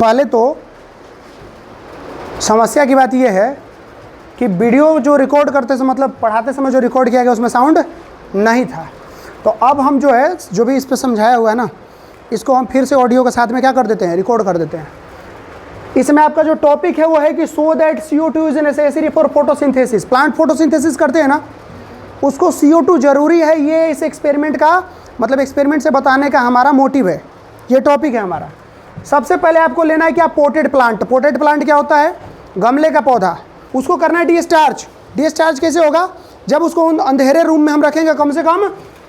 पहले तो समस्या की बात यह है कि वीडियो जो रिकॉर्ड करते समय, मतलब पढ़ाते समय जो रिकॉर्ड किया गया उसमें साउंड नहीं था। तो अब हम जो है, जो भी इस पर समझाया हुआ है ना, इसको हम फिर से ऑडियो के साथ में क्या कर देते हैं, रिकॉर्ड कर देते हैं। इसमें आपका जो टॉपिक है वो है कि so that CO2 is necessary for photosynthesis. Plant photosynthesis करते हैं ना, उसको CO2 जरूरी है, ये इस एक्सपेरिमेंट का मतलब एक्सपेरिमेंट से बताने का हमारा मोटिव है, ये टॉपिक है हमारा। सबसे पहले आपको लेना है क्या, पोटेड प्लांट। पोटेड प्लांट क्या होता है, गमले का पौधा, उसको करना है डिस्चार्ज। डिस्चार्ज कैसे होगा, जब उसको अंधेरे रूम में हम रखेंगे कम से कम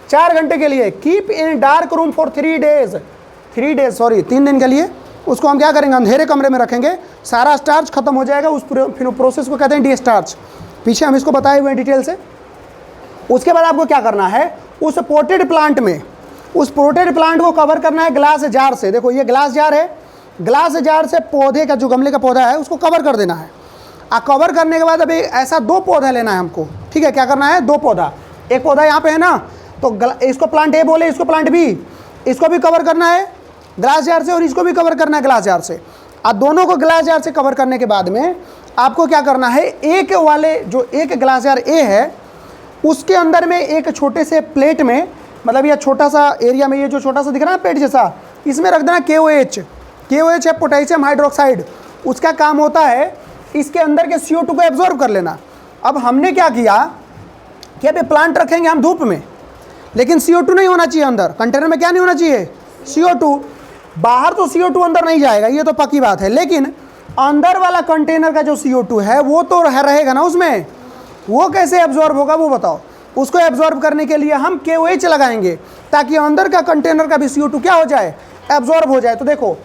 4 घंटे के लिए। Keep in dark room for 3 दिन के लिए उसको हम क्या करेंगे, अंधेरे कमरे में रखेंगे, सारा स्टार्च खत्म हो जाएगा। उस प्रोसेस को कहते हैं डिस्चार्ज। पीछे हम इसको बताए हुए हैं डिटेल से। उसके बाद आपको क्या करना है, उस पोटेड प्लांट में, उस पोटेड प्लांट को कवर करना है ग्लास जार से। देखो ये ग्लास जार है, ग्लास जार से पौधे का जो गमले का पौधा है उसको कवर कर देना है। कवर करने के बाद अभी ऐसा 2 पौधा लेना है हमको, ठीक है। क्या करना है, 2 पौधा, एक पौधा यहाँ पे है ना, तो इसको प्लांट ए बोले, इसको प्लांट बी, इसको भी कवर करना है ग्लास जार से और इसको भी कवर करना है ग्लास जार से। दोनों को ग्लास जार से कवर करने के बाद में आपको क्या करना है, एक वाले जो एक ग्लास जार ए है उसके अंदर में एक छोटे से प्लेट में, मतलब ये छोटा सा एरिया में, ये जो छोटा सा दिख रहा है प्लेट जैसा, इसमें रख देना KOH। KOH है पोटेशियम हाइड्रोक्साइड। उसका काम होता है इसके अंदर के CO2 को एब्जॉर्ब कर लेना। अब हमने क्या किया कि अभी प्लांट रखेंगे हम धूप में, लेकिन CO2 नहीं होना चाहिए अंदर। कंटेनर में क्या नहीं होना चाहिए, CO2। बाहर तो CO2 अंदर नहीं जाएगा, ये तो पक्की बात है, लेकिन अंदर वाला कंटेनर का जो CO2 है वो तो रहेगा ना उसमें। वो कैसे एब्जॉर्ब होगा वो बताओ। उसको एब्जॉर्ब करने के लिए हम KOH लगाएंगे ताकि अंदर का कंटेनर का भी CO2 क्या हो जाए, एब्जॉर्ब हो जाए। तो देखो,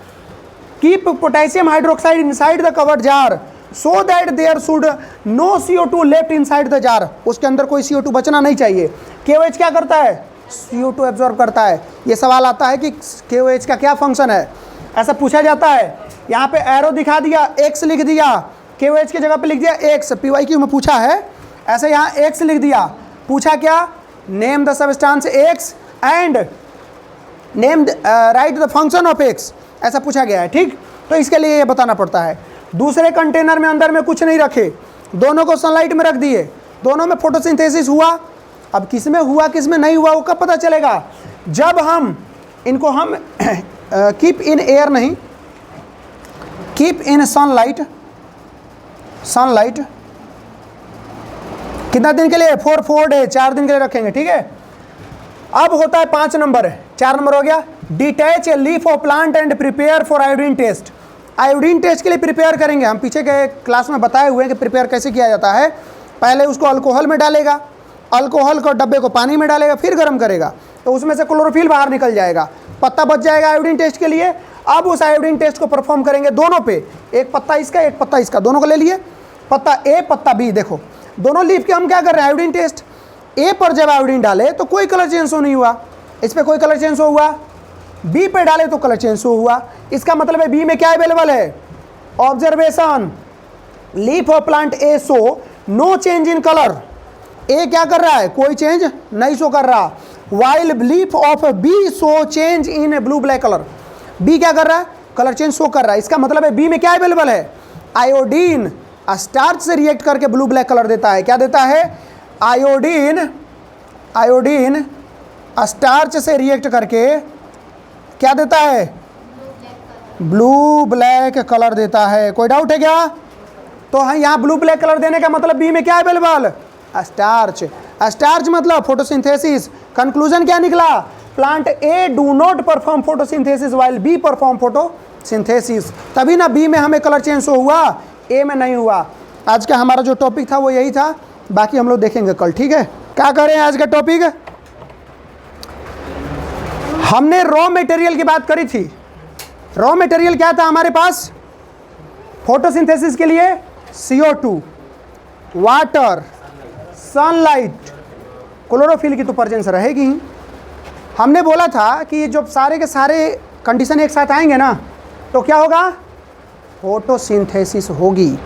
keep potassium hydroxide inside the covered jar so that there should no CO2 left inside the jar. उसके अंदर कोई CO2 बचना नहीं चाहिए। KOH क्या करता है, CO2 एब्जॉर्ब करता है। ये सवाल आता है कि KOH का क्या फंक्शन है, ऐसा पूछा जाता है। यहाँ पे एरो दिखा दिया, X लिख दिया, KOH की जगह पे लिख दिया X। PYQ में पूछा है, ऐसे यहाँ X लिख दिया। पूछा क्या, name the substance X and name right the function of X, ऐसा पूछा गया है, ठीक। तो इसके लिए ये बताना पड़ता है। दूसरे कंटेनर में अंदर में कुछ नहीं रखे, दोनों को सनलाइट में रख दिए, दोनों में फोटोसिंथेसिस हुआ। अब किस में हुआ किस में नहीं हुआ वो कब पता चलेगा, जब हम इनको हम कीप इन एयर नहीं, कीप इन सनलाइट। सनलाइट कितना दिन के लिए, 4 डे, 4 दिन के लिए रखेंगे, ठीक है। अब होता है 5 नंबर, 4 नंबर हो गया, detach a leaf of plant and prepare for iodine test. Iodine test के लिए प्रिपेयर करेंगे। हम पीछे के क्लास में बताए हुए हैं कि प्रिपेयर कैसे किया जाता है। पहले उसको अल्कोहल में डालेगा, अल्कोहल को डब्बे को पानी में डालेगा, फिर गर्म करेगा, तो उसमें से क्लोरोफिल बाहर निकल जाएगा, पत्ता बच जाएगा आयोडीन टेस्ट के लिए। अब उस आयोडीन टेस्ट को परफॉर्म करेंगे दोनों पे, एक पत्ता इसका एक पत्ता इसका, दोनों को ले लिए, पत्ता ए पत्ता बी। देखो दोनों लीफ के हम क्या कर रहे हैं, आयोडीन टेस्ट। ए पर जब आयोडीन डाले तो कोई कलर चेंज नहीं हुआ, इस पर कोई कलर चेंज हुआ, बी पे डाले तो कलर चेंज हुआ। इसका मतलब है बी में क्या अवेलेबल है, observation, leaf of plant A show no change in colour. A क्या कर रहा है, कोई चेंज नहीं शो कर रहा, while leaf of b show change in blue black colour. B क्या कर रहा है, कलर चेंज शो कर रहा है। इसका मतलब है बी में क्या अवेलेबल है, आयोडीन स्टार्च से रिएक्ट करके ब्लू ब्लैक कलर देता है। क्या देता है, आयोडीन, आयोडीन स्टार्च से रिएक्ट करके क्या देता है, ब्लू ब्लैक कलर देता है। कोई डाउट है क्या, तो हाँ यहाँ ब्लू ब्लैक कलर देने का मतलब बी में क्या अवेलेबल, स्टार्च। स्टार्च मतलब फोटोसिंथेसिस। कंक्लूजन क्या निकला, plant A do not perform photosynthesis while be perform photosynthesis. तभी ना बी में हमें कलर चेंज हुआ, ए में नहीं हुआ। आज का हमारा जो टॉपिक था वो यही था, बाकी हम लोग देखेंगे कल, ठीक है। क्या करें आज का टॉपिक, हमने रॉ मटेरियल की बात करी थी। रॉ मटेरियल क्या था हमारे पास फोटोसिंथेसिस के लिए, CO2, वाटर, सनलाइट, क्लोरोफिल की तो प्रेजेंस रहेगी ही। हमने बोला था कि जब सारे के सारे कंडीशन एक साथ आएंगे ना तो क्या होगा, फोटोसिंथेसिस होगी।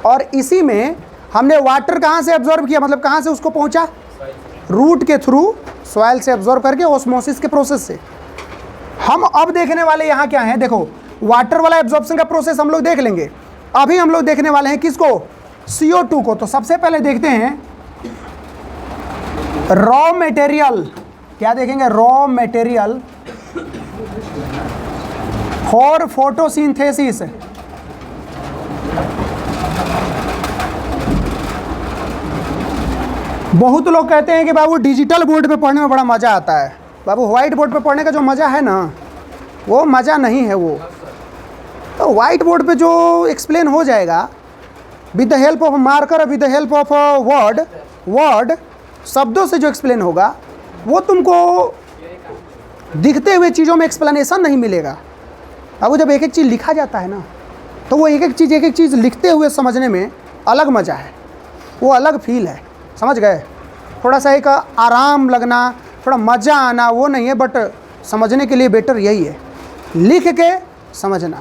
और इसी में हमने वाटर कहाँ से एब्जॉर्ब किया, मतलब कहाँ से उसको पहुँचा, रूट के थ्रू, सॉइल से एब्जॉर्ब करके ऑस्मोसिस के प्रोसेस से। हम अब देखने वाले यहाँ क्या हैं, देखो वाटर वाला एब्जॉर्प्शन का प्रोसेस हम लोग देख लेंगे। अभी हम लोग देखने वाले हैं किसको, CO2 को। तो सबसे पहले देखते हैं रॉ मटेरियल, क्या देखेंगे, रॉ मटेरियल फॉर फोटोसिंथेसिस। बहुत लोग कहते हैं कि बाबू डिजिटल बोर्ड पे पढ़ने में बड़ा मज़ा आता है। बाबू व्हाइट बोर्ड पे पढ़ने का जो मज़ा है ना, वो मज़ा नहीं है वो। तो व्हाइट बोर्ड पे जो एक्सप्लेन हो जाएगा with the help of marker, with the help of word शब्दों से जो एक्सप्लेन होगा, वो तुमको दिखते हुए चीज़ों में एक्सप्लेनेशन नहीं मिलेगा। अब वो जब एक एक चीज़ लिखा जाता है ना, तो वो एक एक चीज़ लिखते हुए समझने में अलग मज़ा है, वो अलग फील है। समझ गए? थोड़ा सा एक आराम लगना, थोड़ा मज़ा आना, वो नहीं है, बट समझने के लिए बेटर यही है, लिख के समझना,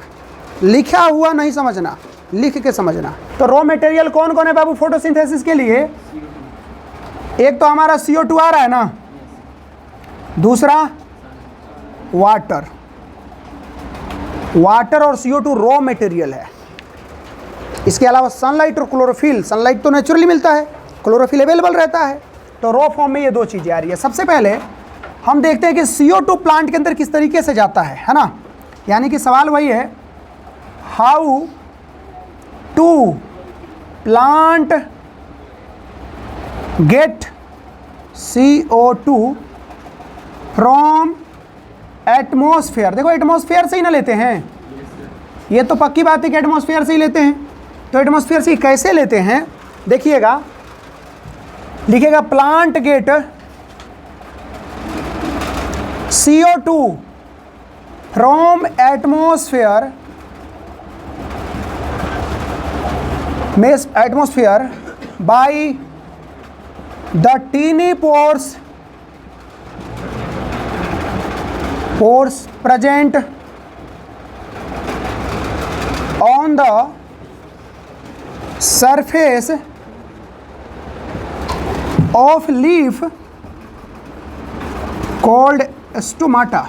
लिखा हुआ नहीं समझना, लिख के समझना। तो रॉ मटेरियल कौन कौन है बाबू फोटोसिंथेसिस के लिए? एक तो हमारा CO2 आ रहा है ना, दूसरा वाटर और CO2 रॉ मटेरियल है। इसके अलावा सनलाइट और क्लोरोफिल, सनलाइट तो नेचुरली मिलता है, क्लोरोफिल अवेलेबल रहता है। तो रॉ फॉर्म में ये दो चीज़ें आ रही है। सबसे पहले हम देखते हैं कि CO2 प्लांट के अंदर किस तरीके से जाता है ना। यानी कि सवाल वही है, how to plant get CO2 from atmosphere. देखो एटमॉस्फेयर से ही ना लेते हैं, ये तो पक्की बात है कि एटमॉस्फेयर से ही लेते हैं। तो एटमॉस्फेयर से कैसे लेते हैं देखिएगा, लिखेगा plant get CO2 from atmosphere by the tiny pores present on the surface of leaf called stomata।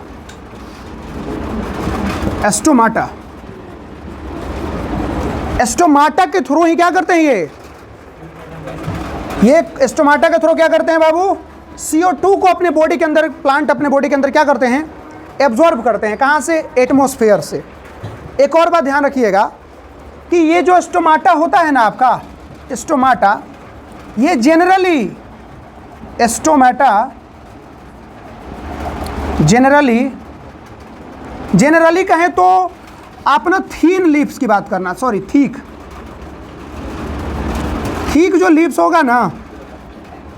Stomata के थ्रू ही क्या करते हैं ये स्टोमाटा के थ्रू क्या करते हैं बाबू, CO2 को अपने बॉडी के अंदर, प्लांट अपने बॉडी के अंदर क्या करते हैं, एब्जॉर्ब करते हैं। कहाँ से? एटमॉस्फेयर से। एक और बात ध्यान रखिएगा कि ये जो स्टोमाटा होता है ना आपका, स्टोमाटा, ये जनरली कहें तो आप ना थीन लीव्स की बात करना, सॉरी थीक जो लीव्स होगा ना,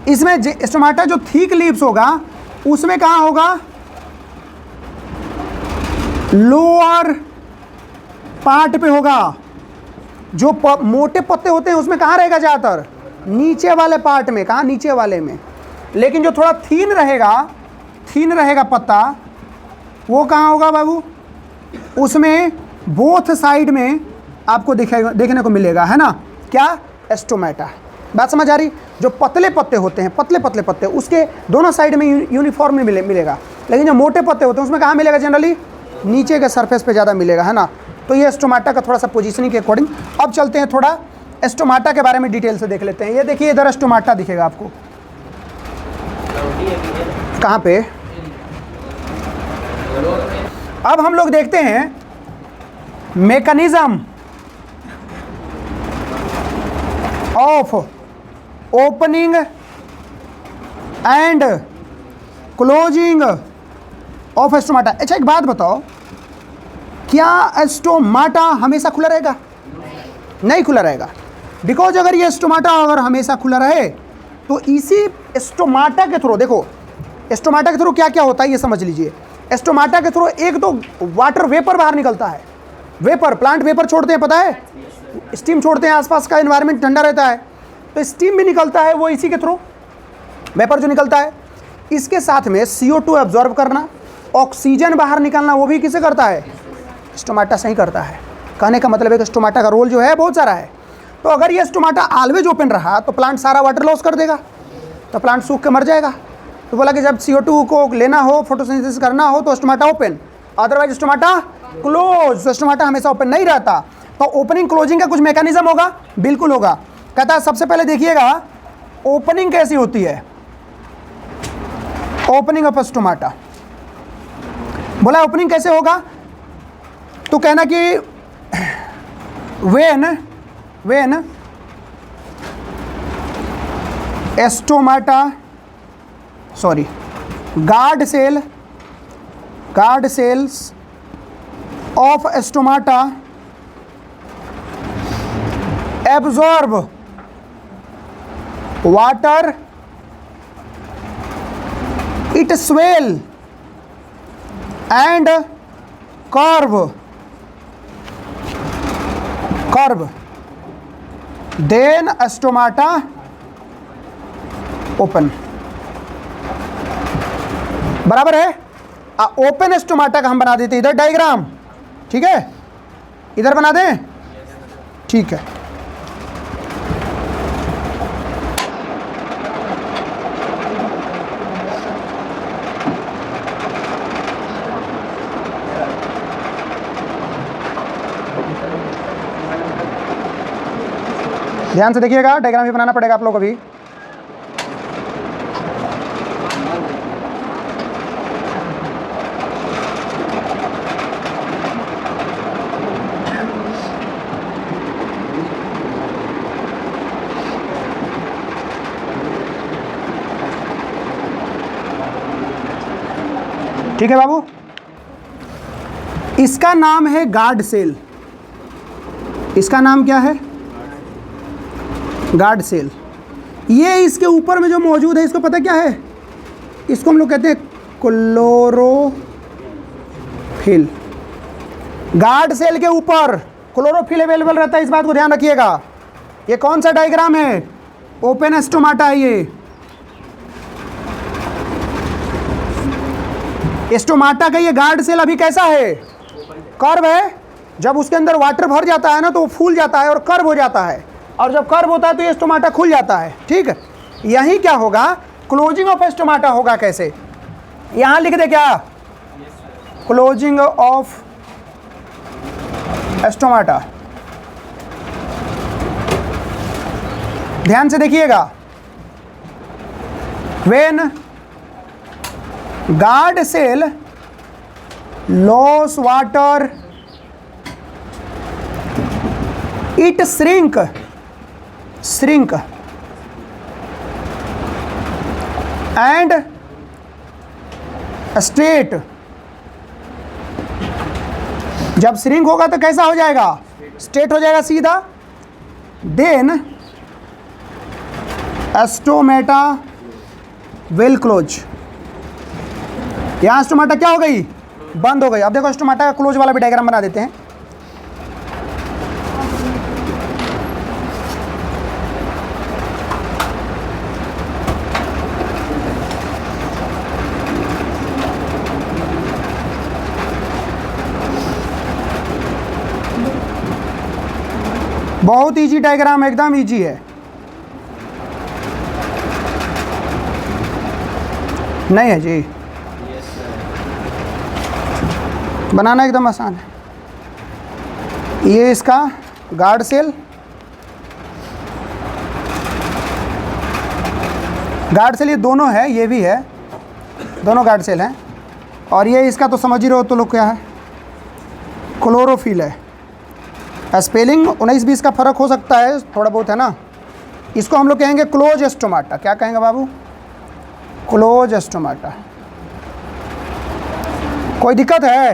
इसमें स्टोमाटा जो थीक लीव्स होगा उसमें कहाँ होगा, लोअर पार्ट पे होगा। जो मोटे पत्ते होते हैं उसमें कहाँ रहेगा ज़्यादातर, नीचे वाले पार्ट में। कहाँ? नीचे वाले में। लेकिन जो थोड़ा थीन रहेगा पत्ता, वो कहाँ होगा बाबू, उसमें बोथ साइड में आपको देखने को मिलेगा, है ना। क्या? स्टोमाटा। बात समझ आ रही? जो पतले पत्ते होते हैं, पतले पत्ते, उसके दोनों साइड में यूनिफॉर्म में मिलेगा। लेकिन जो मोटे पत्ते होते हैं उसमें कहाँ मिलेगा, जनरली नीचे के सरफेस पे ज़्यादा मिलेगा, है ना। तो ये स्टोमाटा का थोड़ा सा पोजीशनिंग के अकॉर्डिंग। अब चलते हैं थोड़ा स्टोमाटा के बारे में डिटेल से देख लेते हैं। ये देखिए इधर स्टोमाटा दिखेगा आपको, कहाँ पे। अब हम लोग देखते हैं mechanism of opening and closing of stomata. अच्छा एक बात बताओ, क्या स्टोमाटा हमेशा खुला रहेगा? नहीं खुला रहेगा। बिकॉज अगर ये स्टोमाटा अगर हमेशा खुला रहे तो इसी स्टोमाटा के थ्रू, देखो स्टोमाटा के थ्रू क्या क्या होता है ये समझ लीजिए। स्टोमाटा के थ्रू एक तो वाटर वेपर बाहर निकलता है, वेपर, प्लांट वेपर छोड़ते हैं, पता है, स्टीम छोड़ते हैं, आसपास का एनवायरनमेंट ठंडा रहता है तो स्टीम भी निकलता है, वो इसी के थ्रू वेपर जो निकलता है। इसके साथ में CO2 एब्जॉर्ब करना, ऑक्सीजन बाहर निकालना, वो भी किसे करता है, स्टोमाटा से ही करता है। कहने का मतलब है कि स्टोमाटा का रोल जो है बहुत सारा है। तो अगर ये स्टोमाटा ऑलवेज ओपन रहा तो प्लांट सारा वाटर लॉस कर देगा, तो प्लांट सूख के मर जाएगा। तो बोला कि जब CO2 को लेना हो, फोटोसिंथेसिस करना हो तो stomata open, otherwise stomata close, तो स्टोमाटा हमेशा ओपन नहीं रहता। तो ओपनिंग क्लोजिंग का कुछ मैकेनिज्म होगा, बिल्कुल होगा। कहता है सबसे पहले देखिएगा ओपनिंग कैसी होती है, ओपनिंग ऑफ स्टोमाटा। बोला ओपनिंग कैसे होगा, तो कहना कि when stomata guard cells of stomata absorb water, it swell and curve, then stomata open। बराबर है। ओपन स्टोमाटा का हम बना देते हैं इधर डायग्राम, ठीक है, इधर बना दें, ठीक है। ध्यान से देखिएगा, डायग्राम भी बनाना पड़ेगा आप लोगों को भी। ठीक है बाबू, इसका नाम है गार्ड सेल। इसका नाम क्या है, गार्ड सेल। ये इसके ऊपर में जो मौजूद है इसको पता क्या है, इसको हम लोग कहते हैं क्लोरोफिल। गार्ड सेल के ऊपर क्लोरोफिल अवेलेबल रहता है, इस बात को ध्यान रखिएगा। ये कौन सा डायग्राम है, ओपन स्टोमाटा है ये। स्टोमाटा का ये गार्ड सेल अभी कैसा है, कर्व है। जब उसके अंदर वाटर भर जाता है ना तो वो फूल जाता है और कर्व हो जाता है, और जब कर्व होता है तो ये स्टोमाटा खुल जाता है, ठीक है। यही क्या होगा, क्लोजिंग ऑफ स्टोमाटा होगा कैसे, यहां लिख दे क्या, क्लोजिंग ऑफ स्टोमाटा। ध्यान से देखिएगा, when guard cell loss water it shrink and straight. जब श्रिंक होगा तो कैसा हो जाएगा, स्ट्रेट हो जाएगा सीधा। Then stomata will close. यहां स्टोमाटा क्या हो गई, बंद हो गई। अब देखो स्टोमाटा का क्लोज वाला भी डायग्राम बना देते हैं। बहुत इजी डायग्राम, एकदम इजी है। नहीं है जी, बनाना एकदम आसान है। ये इसका गार्ड सेल, ये दोनों है, ये भी है, दोनों गार्ड सेल हैं। और ये इसका तो समझ ही रहे हो तो लोग क्या है, क्लोरोफिल है। स्पेलिंग 19-20 का फ़र्क हो सकता है थोड़ा बहुत, है ना। इसको हम लोग कहेंगे क्लोज स्टोमाटा। क्या कहेंगे बाबू, क्लोज स्टोमाटा। कोई दिक्कत है,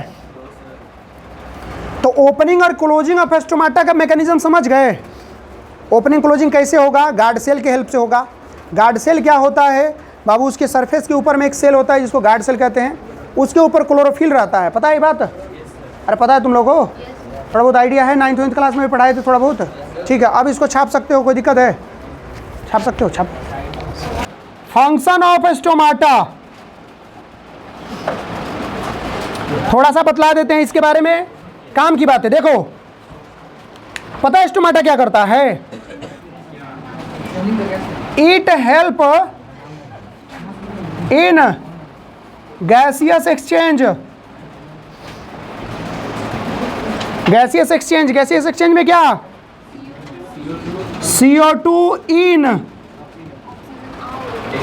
तो ओपनिंग और क्लोजिंग ऑफ स्टोमाटा का मैकेनिज्म समझ गए। ओपनिंग क्लोजिंग कैसे होगा, गार्ड सेल के हेल्प से होगा। गार्ड सेल क्या होता है बाबू, उसके सरफेस के ऊपर में एक सेल होता है जिसको गार्ड सेल कहते हैं, उसके ऊपर क्लोरोफिल रहता है। पता है ये बात, अरे पता है तुम लोगों को, थोड़ा बहुत आइडिया है, 9th क्लास में पढ़ाए थे थोड़ा बहुत, ठीक है। अब इसको छाप सकते हो, कोई दिक्कत है, छाप सकते हो, छाप। फंक्शन ऑफ स्टोमाटा थोड़ा सा बतला देते हैं इसके बारे में, काम की बात है। देखो पता है स्टोमाटा क्या करता है, it help in gaseous exchange gaseous exchange में क्या, CO2 इन,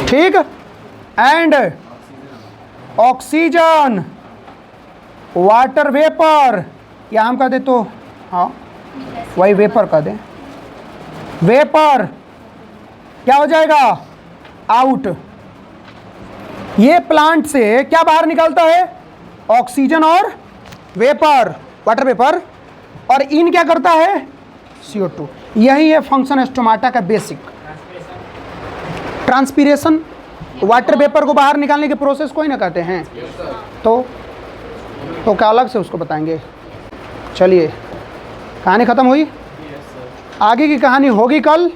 ठीक, एंड ऑक्सीजन वाटर वेपर, या हम कह दे तो हाँ वही वेपर कह दें, वेपर क्या हो जाएगा, आउट। ये प्लांट से क्या बाहर निकलता है, ऑक्सीजन और वेपर, वाटर वेपर, और इन क्या करता है, CO2। यही है फंक्शन स्टोमाटा का बेसिक। ट्रांसपीरेशन, वाटर वेपर को बाहर निकालने के प्रोसेस को ही ना कहते हैं, तो क्या अलग से उसको बताएंगे। चलिए कहानी ख़त्म हुई, आगे की कहानी होगी कल।